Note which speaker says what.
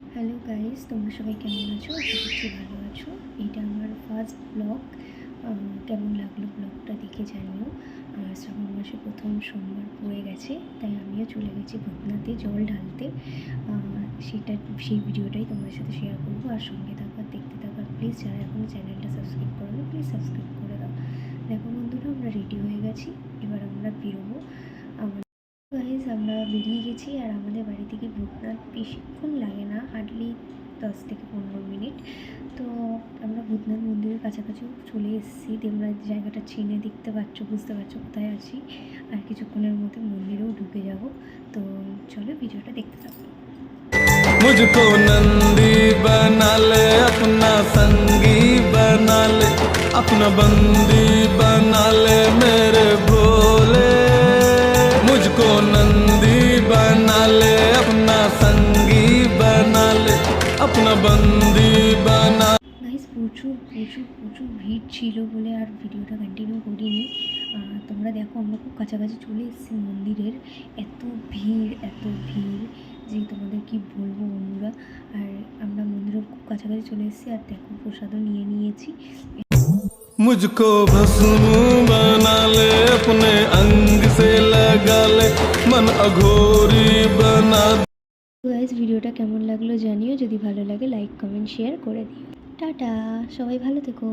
Speaker 1: Hello guys, তোমরা সবাই কেমন আছো? আশা করছি ভালো আছো। এটা আমার ফার্স্ট ব্লগ। কেমন লাগলো ব্লগটা দেখে জানিও। শ্রাবণ মাসে প্রথম সোমবার পড়ে গেছে, তাই আমিও চলে গেছি ভূতনাথে জল ঢালতে। সেই ভিডিওটাই তোমাদের সাথে শেয়ার করবো। আর সঙ্গে থাকো, দেখতে থাকো। প্লিজ যারা এখনও চ্যানেলটা সাবস্ক্রাইব করো, প্লিজ সাবস্ক্রাইব করে দাও। দেখো বন্ধুরা, আমরা রেডি হয়ে গেছি, এবার আমরা বেরোবো। গাইজ আমরা বেরিয়ে গেছি, আর আমাদের বাড়ি থেকে ভূতনাথ বেশিক্ষণ লাগে না, হার্ডলি 10 থেকে 15 মিনিট। তো আমরা ভূতনাথ মন্দিরের কাছাকাছিও চলে এসেছি। তোমরা জায়গাটা চিনে দেখতে পাচ্ছ, বুঝতে পারছো কোথায় আছি। আর কিছুক্ষণের মধ্যে মন্দিরেও ঢুকে যাব। তো চলো ভিডিওটা দেখতে থাকো।
Speaker 2: मुझको नंदी बना ले, अपना संगी बना ले, अपना बंदी बना ले मेरे भोले। मुझको नंदी बना ले, अपना संगी बना ले, अपना बंदी बना।
Speaker 1: গাইজ প্রচুর প্রচুর প্রচুর ভিড় ছিল বলে আর ভিডিওটা কন্টিনিউ করিনি। তোমরা দেখো, আমরা খুব কাছাকাছি চলে এসেছি মন্দিরের। এত ভিড় যে তোমাদের কি বলবো বন্ধুরা। আর আমরা মন্দিরের খুব কাছাকাছি চলে এসেছি, আর দেখো প্রসাদও নিয়ে নিয়েছি।
Speaker 2: मुझको भस्म बना ले, अपने अंग से लगा ले, मन अघोरी बना।
Speaker 1: গাইজ ভিডিওটা কেমন লাগলো জানিও, যদি ভালো লাগে লাইক কমেন্ট শেয়ার করে দিও। টাটা, সবাই ভালো থেকো।